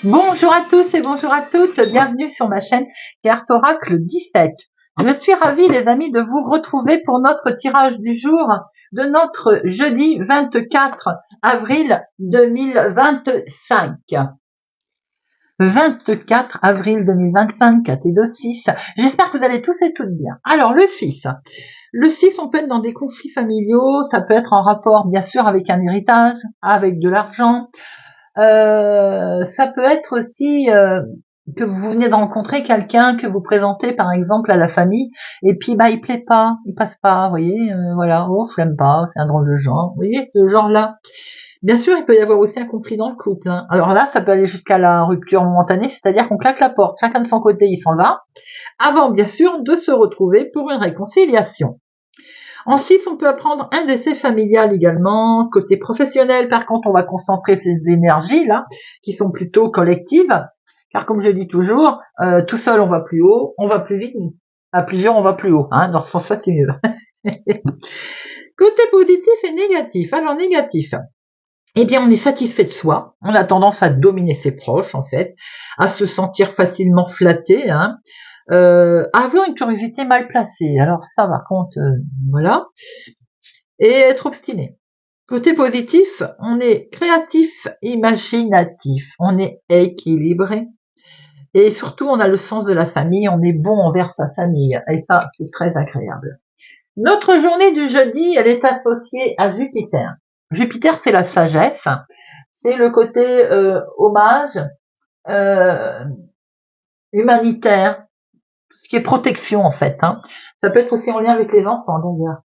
Bonjour à tous et bonjour à toutes, bienvenue sur ma chaîne Carte Oracle 17. Je suis ravie les amis de vous retrouver pour notre tirage du jour de notre jeudi 24 avril 2025. 24 avril 2025, KT26. J'espère que vous allez tous et toutes bien. Alors le 6. Le 6, on peut être dans des conflits familiaux, ça peut être en rapport bien sûr avec un héritage, avec de l'argent. Ça peut être aussi que vous venez de rencontrer quelqu'un que vous présentez par exemple à la famille et puis bah il plaît pas, il passe pas, vous voyez, voilà, oh je l'aime pas, c'est un drôle de genre, vous voyez ce genre-là. Bien sûr, il peut y avoir aussi un conflit dans le couple, hein. Alors là, ça peut aller jusqu'à la rupture momentanée, c'est-à-dire qu'on claque la porte, chacun de son côté, il s'en va, avant bien sûr de se retrouver pour une réconciliation. En 6, on peut apprendre un décès familial également. Côté professionnel, par contre, on va concentrer ces énergies là, qui sont plutôt collectives. Car comme je dis toujours, tout seul on va plus haut, on va plus vite, à plusieurs on va plus haut. Hein, dans ce sens-là, c'est mieux. Côté positif et négatif. Alors négatif, eh bien on est satisfait de soi, on a tendance à dominer ses proches en fait, à se sentir facilement flatté, hein, avoir une curiosité mal placée. Alors ça par contre, voilà. Et être obstiné. Côté positif, on est créatif, imaginatif, on est équilibré et surtout on a le sens de la famille, on est bon envers sa famille et ça c'est très agréable. Notre journée du jeudi, elle est associée à Jupiter. Jupiter c'est la sagesse, c'est le côté hommage, euh, humanitaire, ce qui est protection en fait. Hein. Ça peut être aussi en lien avec les enfants d'ailleurs.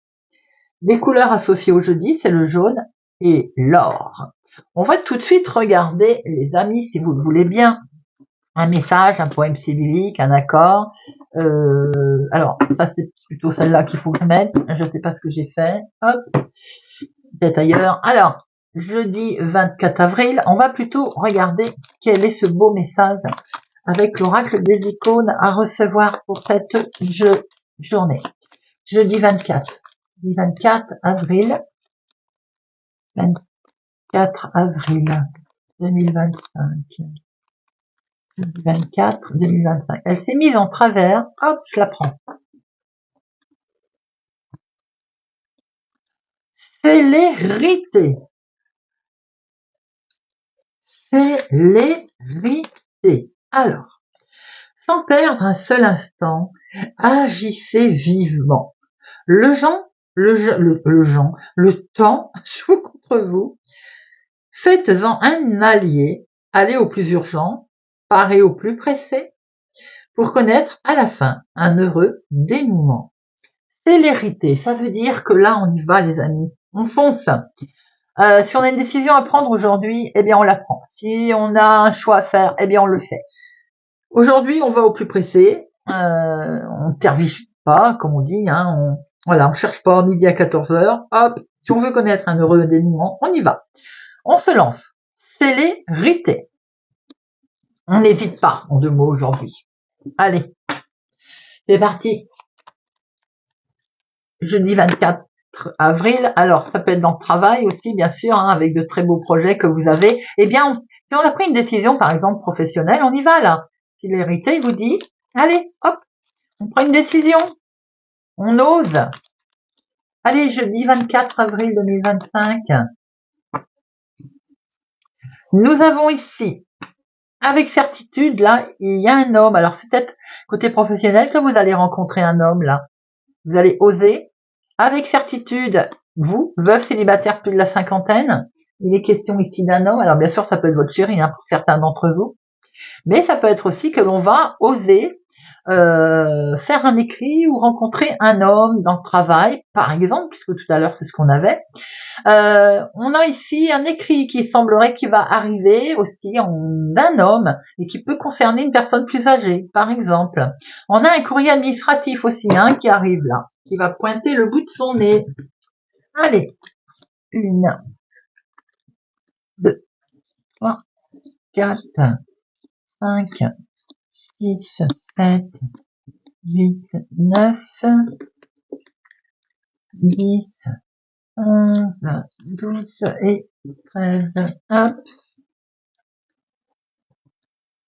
Les couleurs associées au jeudi, c'est le jaune et l'or. On va tout de suite regarder, les amis, si vous le voulez bien, un message, un poème civique, un accord. Alors, ça c'est plutôt celle-là qu'il faut que je mette. Je ne sais pas ce que j'ai fait. Hop, peut-être ailleurs. Alors, jeudi 24 avril, on va plutôt regarder quel est ce beau message avec l'oracle des icônes à recevoir pour cette journée. Jeudi 24. Jeudi 24 avril. 24 avril 2025. 24 2025. Elle s'est mise en travers. Hop, je la prends. Célérité. Célérité. Alors, sans perdre un seul instant, agissez vivement. Le temps joue contre vous. Faites-en un allié. Allez au plus urgent, parez au plus pressé, pour connaître à la fin un heureux dénouement. Célérité, ça veut dire que là on y va les amis, on fonce. Si on a une décision à prendre aujourd'hui, eh bien on la prend. Si on a un choix à faire, eh bien on le fait. Aujourd'hui on va au plus pressé, on terviche pas comme on dit, hein, on cherche pas midi à 14h, hop, si on veut connaître un heureux dénouement, on y va. On se lance. Célérité. On n'hésite pas en 2 mots aujourd'hui. Allez, c'est parti. Jeudi 24 avril. Alors, ça peut être dans le travail aussi, bien sûr, hein, avec de très beaux projets que vous avez. Eh bien, si on a pris une décision, par exemple, professionnelle, on y va là. Si l'hérité vous dit, allez, hop, on prend une décision. On ose. Allez, jeudi 24 avril 2025. Nous avons ici, avec certitude, là, il y a un homme. Alors, c'est peut-être côté professionnel que vous allez rencontrer un homme, là. Vous allez oser. Avec certitude, vous, veuve célibataire plus de la cinquantaine, il est question ici d'un homme. Alors bien sûr, ça peut être votre chéri, hein, pour certains d'entre vous, mais ça peut être aussi que l'on va oser faire un écrit ou rencontrer un homme dans le travail, par exemple, puisque tout à l'heure c'est ce qu'on avait. On a ici un écrit qui semblerait qu'il va arriver aussi d'un homme et qui peut concerner une personne plus âgée, par exemple. On a un courrier administratif aussi, hein, qui arrive là, qui va pointer le bout de son nez. Allez, 1, 2, 3, 4, 5, 6, 7, 8, 9, 10, 11, 12 et 13. Hop.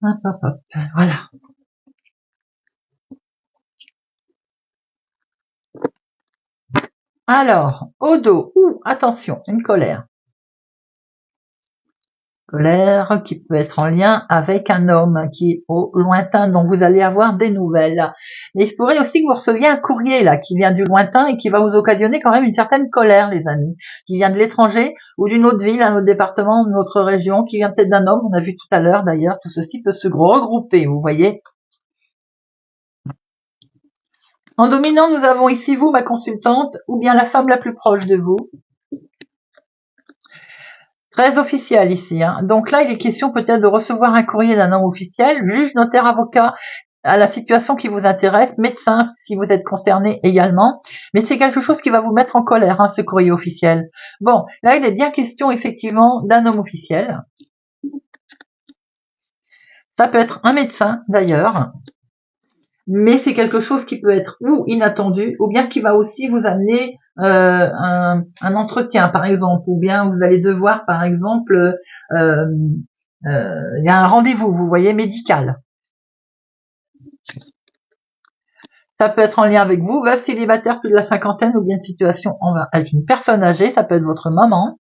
Hop, hop, hop. Voilà. Alors, au dos, attention, une colère. Colère qui peut être en lien avec un homme qui est au lointain, dont vous allez avoir des nouvelles. Mais il se pourrait aussi que vous receviez un courrier là qui vient du lointain et qui va vous occasionner quand même une certaine colère, les amis, qui vient de l'étranger ou d'une autre ville, un autre département, d'une autre région, qui vient peut-être d'un homme, on a vu tout à l'heure d'ailleurs, tout ceci peut se regrouper, vous voyez. En dominant, nous avons ici vous, ma consultante, ou bien la femme la plus proche de vous. Très officiel ici. Hein. Donc là, il est question peut-être de recevoir un courrier d'un homme officiel, juge, notaire, avocat, à la situation qui vous intéresse, médecin si vous êtes concerné également. Mais c'est quelque chose qui va vous mettre en colère, hein, ce courrier officiel. Bon, là, il est bien question effectivement d'un homme officiel. Ça peut être un médecin d'ailleurs. Mais c'est quelque chose qui peut être ou inattendu, ou bien qui va aussi vous amener un entretien, par exemple, ou bien vous allez devoir, par exemple, il y a un rendez-vous, vous voyez, médical. Ça peut être en lien avec vous, veuve célibataire plus de la cinquantaine, ou bien une situation avec une personne âgée, ça peut être votre maman.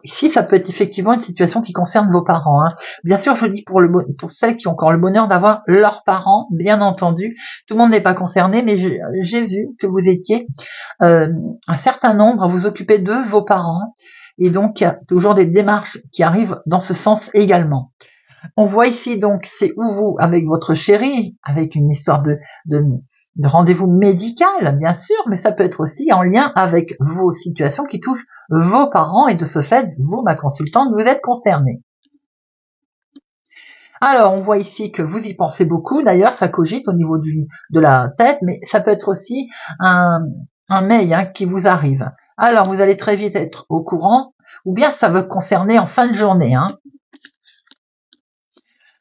Ici, ça peut être effectivement une situation qui concerne vos parents. Hein. Bien sûr, je dis pour celles qui ont encore le bonheur d'avoir leurs parents, bien entendu. Tout le monde n'est pas concerné, mais j'ai vu que vous étiez un certain nombre à vous occuper de vos parents. Et donc, il y a toujours des démarches qui arrivent dans ce sens également. On voit ici donc c'est où vous avec votre chéri, avec une histoire de, de rendez-vous médical, bien sûr, mais ça peut être aussi en lien avec vos situations qui touchent vos parents et de ce fait, vous, ma consultante, vous êtes concernée. Alors, on voit ici que vous y pensez beaucoup, d'ailleurs, ça cogite au niveau de la tête, mais ça peut être aussi un mail hein, qui vous arrive. Alors, vous allez très vite être au courant, ou bien ça va concerner en fin de journée. Hein.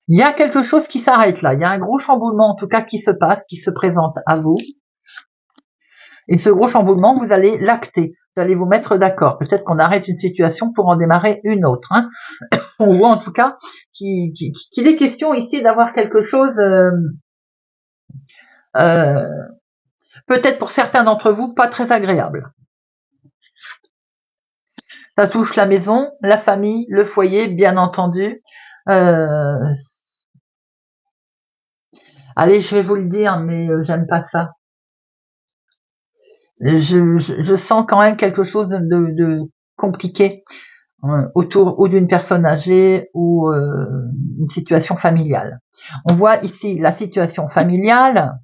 Il y a quelque chose qui s'arrête là. Il y a un gros chamboulement, en tout cas, qui se passe, qui se présente à vous. Et ce gros chamboulement, vous allez l'acter. Vous allez vous mettre d'accord. Peut-être qu'on arrête une situation pour en démarrer une autre. Hein. On voit en tout cas qu'il est question ici d'avoir quelque chose, peut-être pour certains d'entre vous, pas très agréable. Ça touche la maison, la famille, le foyer, bien entendu. Allez, je vais vous le dire, mais j'aime pas ça. Je sens quand même quelque chose de compliqué autour ou d'une personne âgée ou une situation familiale. On voit ici la situation familiale.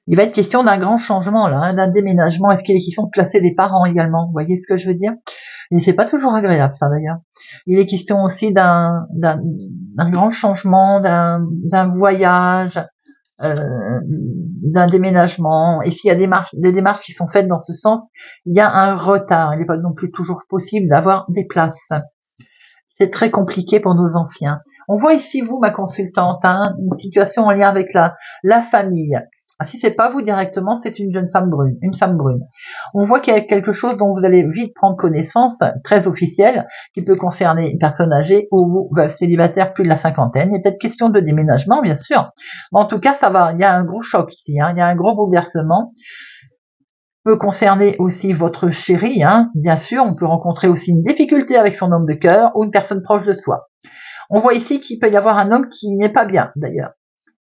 Il va être question d'un grand changement là, hein, d'un déménagement. Est-ce qu'il est question de placer des parents également? Vous voyez ce que je veux dire? Et c'est pas toujours agréable ça d'ailleurs. Il est question aussi d'un grand changement, d'un voyage, d'un déménagement. Et s'il y a des démarches qui sont faites dans ce sens, il y a un retard. Il n'est pas non plus toujours possible d'avoir des places. C'est très compliqué pour nos anciens. On voit ici, vous, ma consultante, hein, une situation en lien avec la famille. Ah, si c'est pas vous directement, c'est une jeune femme brune, une femme brune. On voit qu'il y a quelque chose dont vous allez vite prendre connaissance, très officiel, qui peut concerner une personne âgée ou vous, célibataire plus de la cinquantaine. Il y a peut-être question de déménagement, bien sûr. Mais en tout cas, ça va. Il y a un gros choc ici, hein, il y a un gros bouleversement. Peut concerner aussi votre chéri, hein, bien sûr. On peut rencontrer aussi une difficulté avec son homme de cœur ou une personne proche de soi. On voit ici qu'il peut y avoir un homme qui n'est pas bien, d'ailleurs.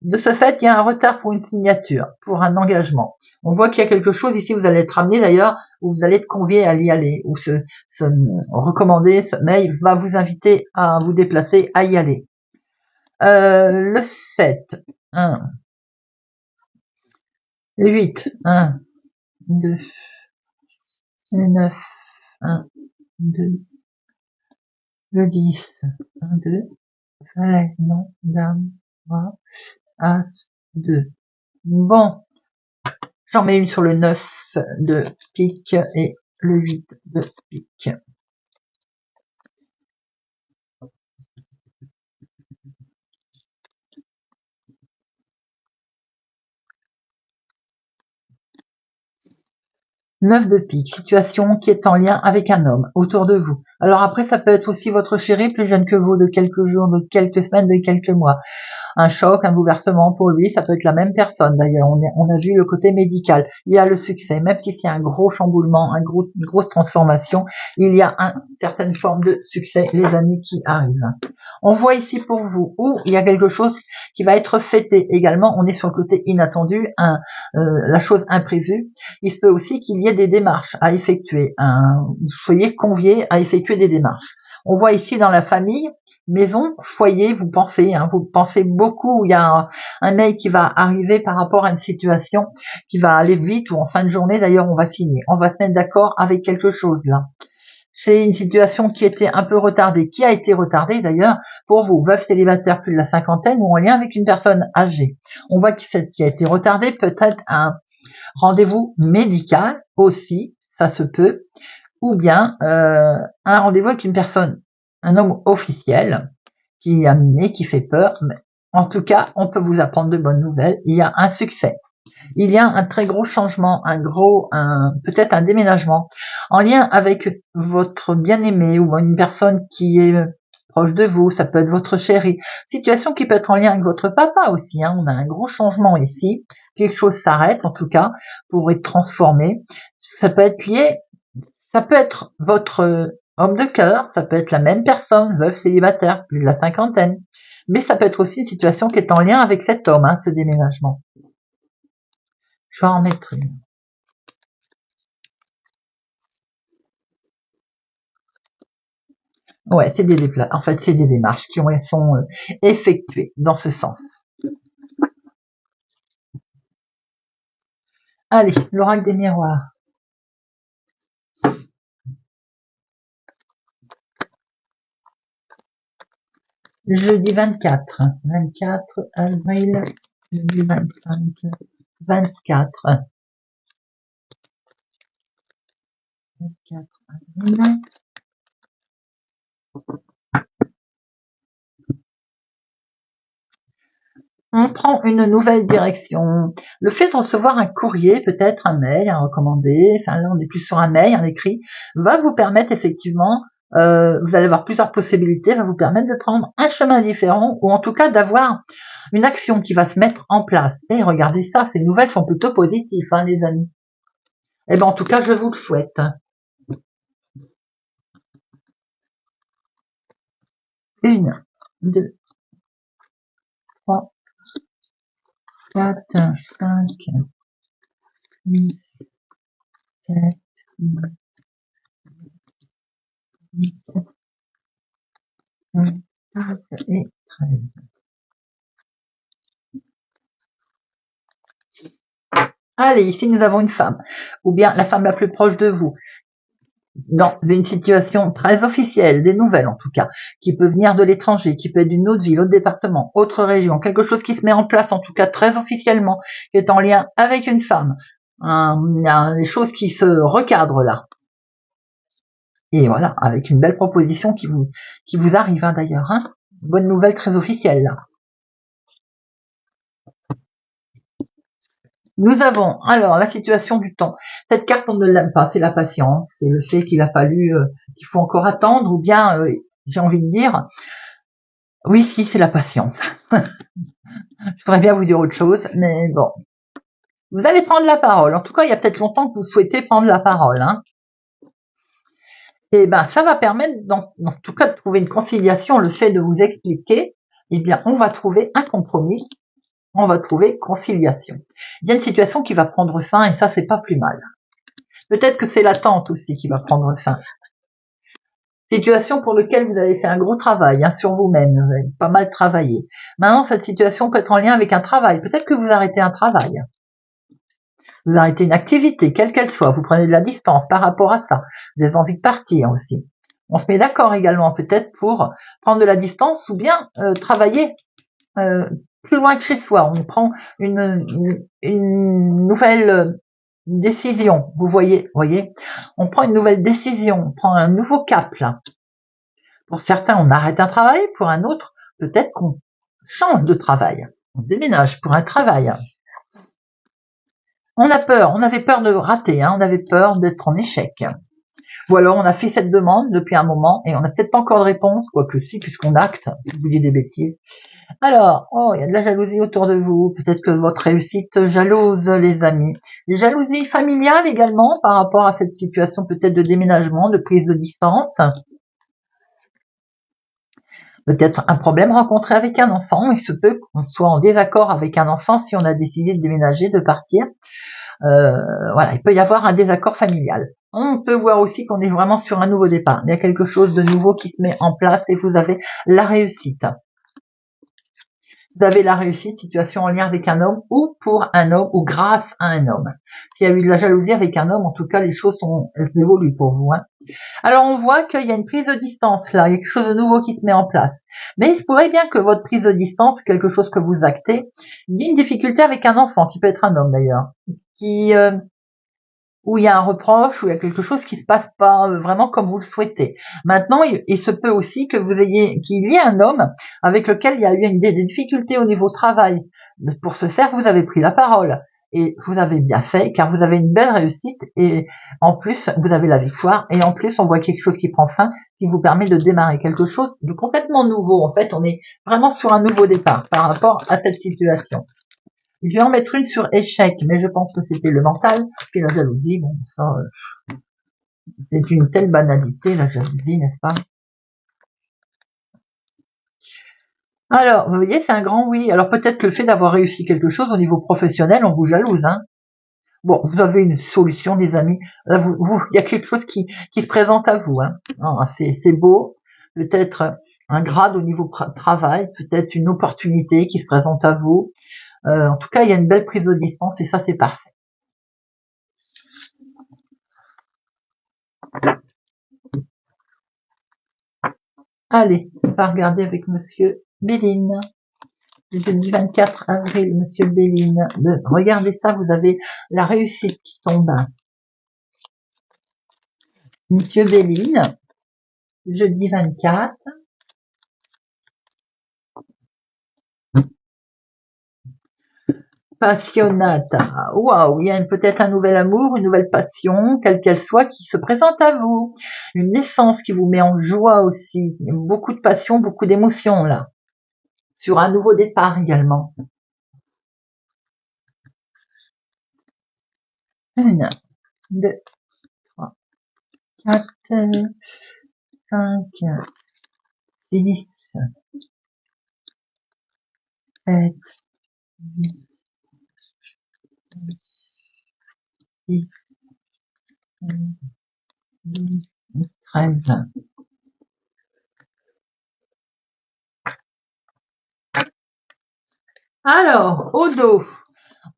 De ce fait, il y a un retard pour une signature, pour un engagement. On voit qu'il y a quelque chose ici, vous allez être amené d'ailleurs, où vous allez être convié à y aller, ou se recommander, ce mail va vous inviter à vous déplacer, à y aller. Le 7, 1, le 8, 1, 2, le 9, 1, 2, le 10, 1, 2, valet, non, dame, roi, as, 2. Bon, j'en mets une sur le 9 de pique et le 8 de pique. 9 de pique, situation qui est en lien avec un homme autour de vous. Alors après, ça peut être aussi votre chéri plus jeune que vous, de quelques jours, de quelques semaines, de quelques mois. Un choc, un bouleversement pour lui, ça peut être la même personne d'ailleurs. On a vu le côté médical. Il y a le succès, même si c'est un gros chamboulement, une grosse transformation, il y a une certaine forme de succès, les amis, qui arrivent. On voit ici pour vous où il y a quelque chose qui va être fêté également. On est sur le côté inattendu, la chose imprévue. Il se peut aussi qu'il y ait des démarches à effectuer. Vous soyez conviés à effectuer des démarches. On voit ici dans la famille, maison, foyer, vous pensez beaucoup. Il y a un mail qui va arriver par rapport à une situation qui va aller vite ou en fin de journée. D'ailleurs, on va signer. On va se mettre d'accord avec quelque chose là. C'est une situation qui était un peu retardée, qui a été retardée d'ailleurs pour vous, veuve célibataire plus de la cinquantaine ou en lien avec une personne âgée. On voit que celle qui a été retardée peut être un rendez-vous médical aussi, ça se peut, ou bien un rendez-vous avec une personne, un homme officiel qui a miné, qui fait peur. Mais en tout cas, on peut vous apprendre de bonnes nouvelles. Il y a un succès. Il y a un très gros changement, peut-être un déménagement en lien avec votre bien-aimé ou une personne qui est proche de vous. Ça peut être votre chéri. Situation qui peut être en lien avec votre papa aussi. On a un gros changement ici. Quelque chose s'arrête, en tout cas, pour être transformé. Ça peut être lié, ça peut être votre homme de cœur, ça peut être la même personne, veuve célibataire, plus de la cinquantaine. Mais ça peut être aussi une situation qui est en lien avec cet homme, ce déménagement. Je vais en mettre une. Ouais, c'est c'est des démarches qui sont effectuées dans ce sens. Allez, l'oracle des miroirs. Jeudi 24 avril 2025. 24 avril. On prend une nouvelle direction. Le fait de recevoir un courrier, peut-être un mail, un recommandé, enfin là on est plus sur un mail, un écrit, va vous permettre effectivement, vous allez avoir plusieurs possibilités, va vous permettre de prendre un chemin différent ou en tout cas d'avoir une action qui va se mettre en place. Et regardez ça, ces nouvelles sont plutôt positives, les amis. Eh ben en tout cas, je vous le souhaite. Une, deux, trois, 4, 5, 6, 7, 8, 9, 10 et 13. Allez, ici nous avons une femme, ou bien la femme la plus proche de vous, dans une situation très officielle, des nouvelles en tout cas, qui peut venir de l'étranger, qui peut être d'une autre ville, autre département, autre région, quelque chose qui se met en place en tout cas très officiellement, qui est en lien avec une femme. Il y a des choses qui se recadrent là. Et voilà, avec une belle proposition qui vous arrive d'ailleurs. Bonne nouvelle très officielle là. Nous avons alors la situation du temps. Cette carte, on ne l'aime pas, c'est la patience, c'est le fait qu'il a fallu, qu'il faut encore attendre, ou bien, j'ai envie de dire, oui, si, c'est la patience. Je pourrais bien vous dire autre chose, mais bon. Vous allez prendre la parole. En tout cas, il y a peut-être longtemps que vous souhaitez prendre la parole. Et ben, ça va permettre, en tout cas, de trouver une conciliation. Le fait de vous expliquer, eh bien, on va trouver un compromis. On va trouver conciliation. Il y a une situation qui va prendre fin et ça, c'est pas plus mal. Peut-être que c'est l'attente aussi qui va prendre fin. Situation pour laquelle vous avez fait un gros travail sur vous-même, vous avez pas mal travaillé. Maintenant, cette situation peut être en lien avec un travail. Peut-être que vous arrêtez un travail. Vous arrêtez une activité, quelle qu'elle soit. Vous prenez de la distance par rapport à ça. Vous avez envie de partir aussi. On se met d'accord également peut-être pour prendre de la distance ou bien travailler plus loin que chez soi. On prend une nouvelle décision. Vous voyez, on prend une nouvelle décision, on prend un nouveau cap là. Pour certains, on arrête un travail, pour un autre, peut-être qu'on change de travail. On déménage pour un travail. On a peur, on avait peur de rater, hein, on avait peur d'être en échec. Ou alors on a fait cette demande depuis un moment et on n'a peut-être pas encore de réponse, quoique si, puisqu'on acte, vous dites des bêtises. Alors, oh, il y a de la jalousie autour de vous, peut-être que votre réussite jalouse les amis. Des jalousies familiales également par rapport à cette situation peut-être de déménagement, de prise de distance. Peut-être un problème rencontré avec un enfant, il se peut qu'on soit en désaccord avec un enfant si on a décidé de déménager, de partir. Voilà, il peut y avoir un désaccord familial. On peut voir aussi qu'on est vraiment sur un nouveau départ. Il y a quelque chose de nouveau qui se met en place et vous avez la réussite. Vous avez la réussite, situation en lien avec un homme ou pour un homme ou grâce à un homme. S'il y a eu de la jalousie avec un homme, en tout cas, les choses elles évoluent pour vous. Hein. Alors, on voit qu'il y a une prise de distance là, il y a quelque chose de nouveau qui se met en place. Mais il se pourrait bien que votre prise de distance, quelque chose que vous actez, il y ait une difficulté avec un enfant, qui peut être un homme d'ailleurs, où il y a un reproche, où il y a quelque chose qui se passe pas vraiment comme vous le souhaitez. Maintenant, il se peut aussi que qu'il y ait un homme avec lequel il y a eu des difficultés au niveau travail. Pour ce faire, vous avez pris la parole. Et vous avez bien fait, car vous avez une belle réussite, et en plus, vous avez la victoire, et en plus, on voit quelque chose qui prend fin, qui vous permet de démarrer quelque chose de complètement nouveau. En fait, on est vraiment sur un nouveau départ par rapport à cette situation. Je vais en mettre une sur échec, mais je pense que c'était le mental, puis la jalousie, bon, ça, c'est une telle banalité, la jalousie, n'est-ce pas? Alors, vous voyez, c'est un grand oui. Alors peut-être que le fait d'avoir réussi quelque chose au niveau professionnel, on vous jalouse, hein. Bon, vous avez une solution, les amis. Là, il y a quelque chose qui se présente à vous, hein. C'est beau. Peut-être un grade au niveau travail, peut-être une opportunité qui se présente à vous. En tout cas, il y a une belle prise de distance et ça, c'est parfait. Allez, on va regarder avec Monsieur Béline. Le jeudi 24 avril, Monsieur Béline. Regardez ça, vous avez la réussite qui tombe. Monsieur Béline, jeudi 24. Passionnata. Waouh, il y a peut-être un nouvel amour, une nouvelle passion, quelle qu'elle soit, qui se présente à vous. Une naissance qui vous met en joie aussi. Beaucoup de passion, beaucoup d'émotions là. Sur un nouveau départ également. 1, 2, 3, 4, 5, 6, 7, 8, 10, 12, 13. Alors, au dos,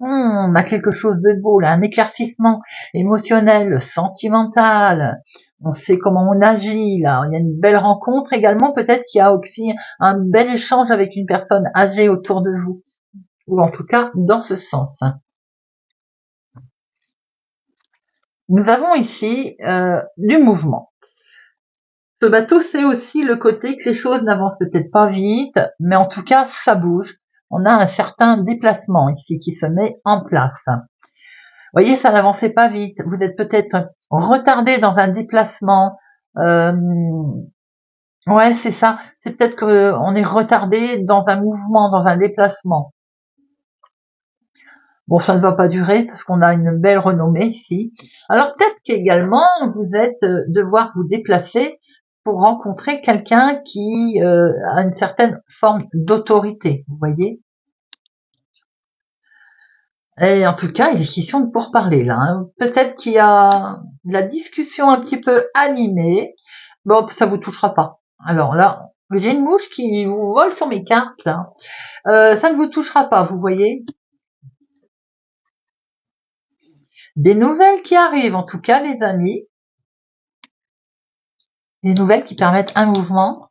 on a quelque chose de beau là, un éclaircissement émotionnel, sentimental. On sait comment on agit là. Il y a une belle rencontre également. Peut-être qu'il y a aussi un bel échange avec une personne âgée autour de vous, ou en tout cas dans ce sens. Nous avons ici du mouvement. Ce bateau, c'est aussi le côté que les choses n'avancent peut-être pas vite, mais en tout cas, ça bouge. On a un certain déplacement ici qui se met en place. Vous voyez, ça n'avançait pas vite. Vous êtes peut-être retardé dans un déplacement. Ouais, c'est ça. C'est peut-être qu'on est retardé dans un mouvement, dans un déplacement. Bon, ça ne va pas durer parce qu'on a une belle renommée ici. Alors peut-être qu'également vous êtes devoir vous déplacer pour rencontrer quelqu'un qui a une certaine forme d'autorité, vous voyez. Et en tout cas, il est question de pourparler là. Hein. Peut-être qu'il y a la discussion un petit peu animée. Bon, ça vous touchera pas. Alors là, j'ai une mouche qui vous vole sur mes cartes là. Ça ne vous touchera pas, vous voyez. Des nouvelles qui arrivent, en tout cas, les amis. Des nouvelles qui permettent un mouvement.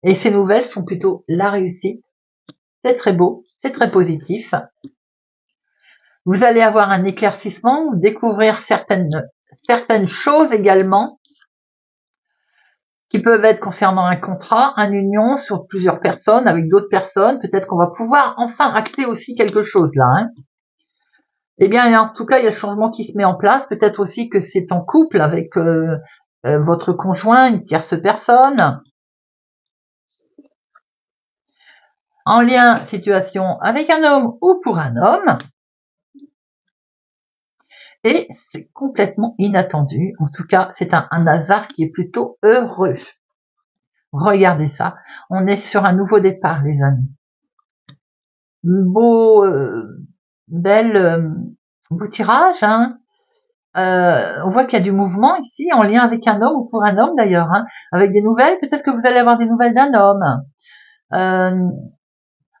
Et ces nouvelles sont plutôt la réussite. C'est très beau, c'est très positif. Vous allez avoir un éclaircissement, découvrir certaines choses également qui peuvent être concernant un contrat, une union sur plusieurs personnes, avec d'autres personnes. Peut-être qu'on va pouvoir enfin acter aussi quelque chose là. Hein. Eh bien, en tout cas, il y a le changement qui se met en place. Peut-être aussi que c'est en couple avec votre conjoint, une tierce personne. En lien, situation avec un homme ou pour un homme. Et c'est complètement inattendu. En tout cas, c'est un hasard qui est plutôt heureux. Regardez ça. On est sur un nouveau départ, les amis. Beau tirage, hein. On voit qu'il y a du mouvement ici, en lien avec un homme ou pour un homme d'ailleurs, hein, avec des nouvelles. Peut-être que vous allez avoir des nouvelles d'un homme.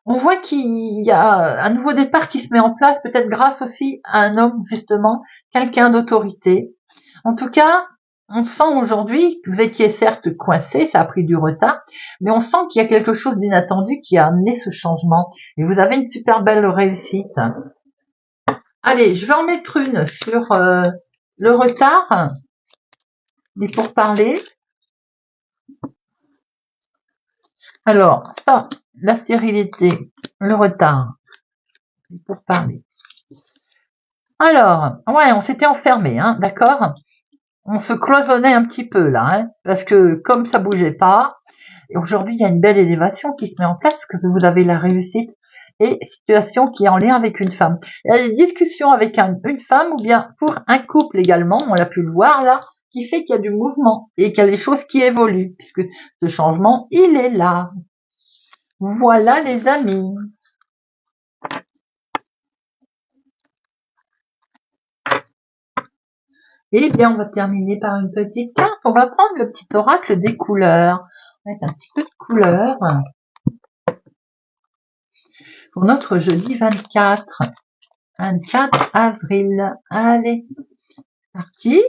On voit qu'il y a un nouveau départ qui se met en place, peut-être grâce aussi à un homme justement, quelqu'un d'autorité. En tout cas, on sent aujourd'hui que vous étiez certes coincé, ça a pris du retard, mais on sent qu'il y a quelque chose d'inattendu qui a amené ce changement. Et vous avez une super belle réussite. Allez, je vais en mettre une sur le retard, les pourparlers. Alors, ça, la stérilité, le retard, les pourparlers. Alors, ouais, on s'était enfermé, hein, d'accord? On se cloisonnait un petit peu là, hein, parce que comme ça bougeait pas, et aujourd'hui il y a une belle élévation qui se met en place, que vous avez la réussite et situation qui est en lien avec une femme. Il y a des discussions avec une femme ou bien pour un couple également, on l'a pu le voir là, qui fait qu'il y a du mouvement et qu'il y a des choses qui évoluent, puisque ce changement, il est là. Voilà les amis. Eh bien, on va terminer par une petite carte. On va prendre le petit oracle des couleurs. On va mettre un petit peu de couleur pour notre jeudi 24 avril. Allez, parti.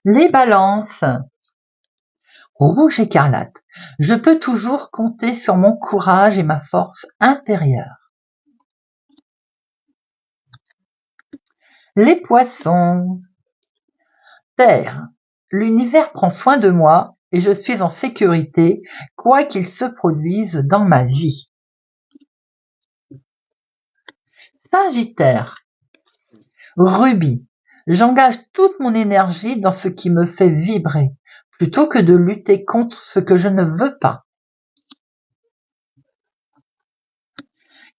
Les balances. Rouge écarlate. Je peux toujours compter sur mon courage et ma force intérieure. Les poissons. Terre. L'univers prend soin de moi et je suis en sécurité, quoi qu'il se produise dans ma vie. Sagittaire. Rubis. J'engage toute mon énergie dans ce qui me fait vibrer, plutôt que de lutter contre ce que je ne veux pas.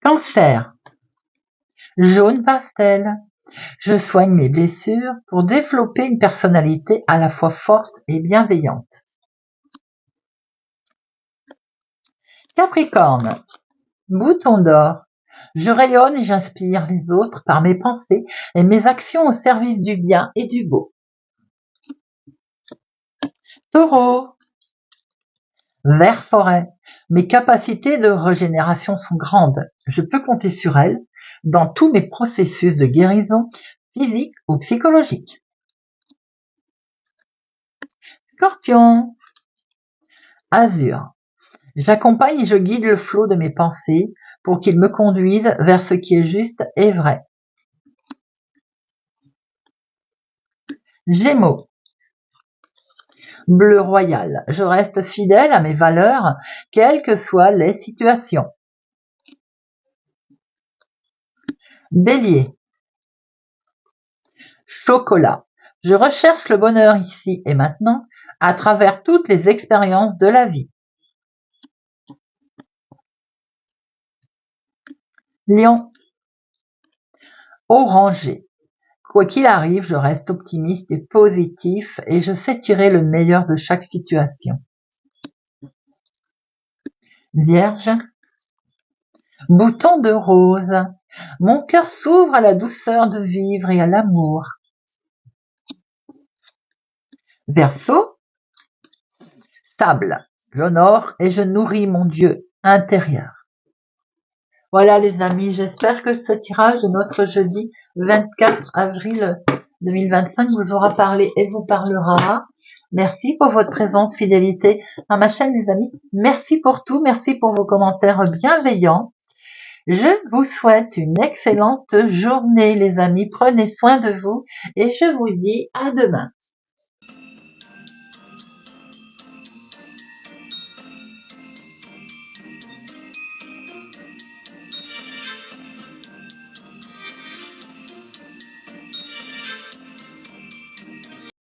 Cancer. Jaune pastel. Je soigne mes blessures pour développer une personnalité à la fois forte et bienveillante. Capricorne. Bouton d'or. Je rayonne et j'inspire les autres par mes pensées et mes actions au service du bien et du beau. Taureau. Vert forêt. Mes capacités de régénération sont grandes. Je peux compter sur elles dans tous mes processus de guérison physique ou psychologique. Scorpion. Azur. J'accompagne et je guide le flot de mes pensées pour qu'il me conduise vers ce qui est juste et vrai. Gémeaux. Bleu royal. Je reste fidèle à mes valeurs, quelles que soient les situations. Bélier. Chocolat. Je recherche le bonheur ici et maintenant à travers toutes les expériences de la vie. Lion. Orangé. Quoi qu'il arrive, je reste optimiste et positif et je sais tirer le meilleur de chaque situation. Vierge. Bouton de rose. Mon cœur s'ouvre à la douceur de vivre et à l'amour. Verseau. Table. J'honore et je nourris mon Dieu intérieur. Voilà les amis, j'espère que ce tirage de notre jeudi 24 avril 2025 vous aura parlé et vous parlera. Merci pour votre présence, fidélité à ma chaîne les amis. Merci pour tout, merci pour vos commentaires bienveillants. Je vous souhaite une excellente journée les amis, prenez soin de vous et je vous dis à demain.